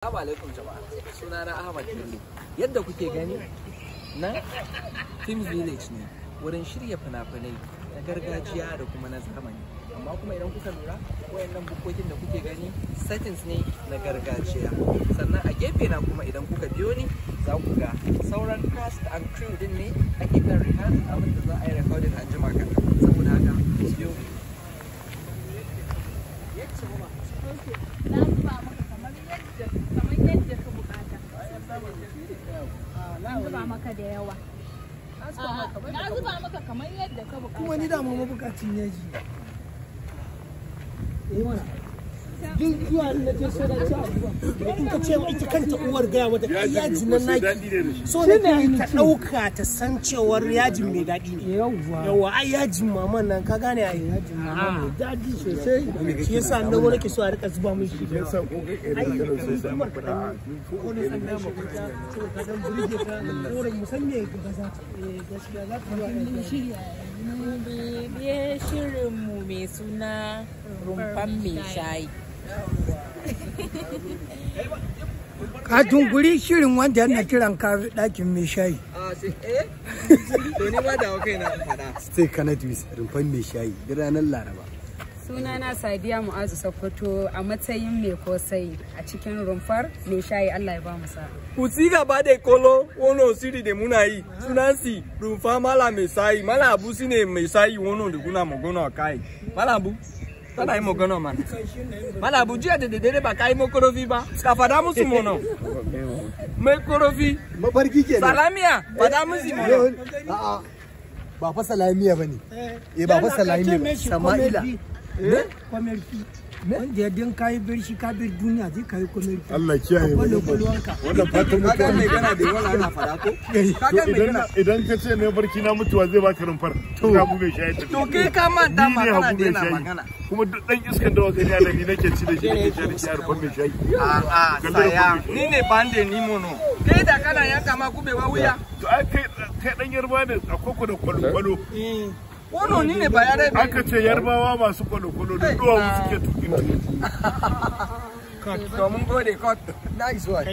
Assalamu alaikum jama'a, sunana Ahmad Bello. Yadda kuke gani na Film Village ne, wurin shirya fina-finai na gargajiya da kuma na zamani. Amma kuma idan kuka lura, wayannan bukokin da kuke gani settings ne na gargajiya. Sannan a gefe na kuma idan kuka biyo ni, za ku ga sauran cast and crew din ne ake kan rehearsal abin da za a yi recording a jima kan. Saboda haka, biyo mu. Na zuba maka da yawa. Na zuba maka kamar yadda ka bukata. Kuma ni da mu mabukacin yaji. Duk zuwa na je sai da ci abuwa. In ka ce ita kanta uwar gaya mata yaji nan naki. So ne ta dauka ta san cewar yajin mai daɗi ne. Yawa ai yajin maman nan ka gane ai yajin maman mai daɗi sosai. Shi yasa na wani ke so a rika zuba mun shi. Yasa ko ga irin sosai. Ko ne san da mu ka ka dan burge ka koren musamman ga za ta gaskiya za ta yi shirya. Biye shirin mu mai suna rumfan mai shayi. Ka tunguri shirin wanda yana kiran ka ɗakin mai shayi. To ni ma da kai na faɗa. Stay connected with rumfan mai shayi ranar Laraba. Sunana Sadiya Mu'azu Sokoto a matsayin mai kosai a cikin rumfar mai shayi. Allah ya ba mu sa'a. Ku ci gaba da kolo wono siri da muna yi sunansi rumfa mala mai shayi. Mala abu shine mai shayi wono da kuna magana kai. Mala abu kana yi magana man. Mala abu jiya da dare ba kai mokorofi ba. Ka fada musu mono. Mai korofi. Mafarki kenan. Salamiya fada musu mono. A'a ba fa salamiya bane. Ba fa salamiya Sama'ila. Kwamerki. Wanda ya din kayi birshi ka bir duniya zai kayi kwamerki. Allah kiyaye mu. Wannan fatan mutuwa. Kaga mai gana da yawa ana fada ko? Kaga mai gana. Idan ka ce ne barki na mutuwa zai baka rumfar. To ka bube shayi. To kai ka manta magana da yana magana. Kuma duk dan iskan da waka ne ni nake ci da shi nake ci da shi a rumfar mai shayi. A'a saya ni ne bande ni mono. Kai da kana yanka ma kubewa wuya. To ai kai dan yarba ne a koko da kwalkwalo. Wono ni ne ba yare ba. Aka ce yarbawa masu kwalo-kwalo da duwawu suke tukin. To mun gode, cut. Nice one.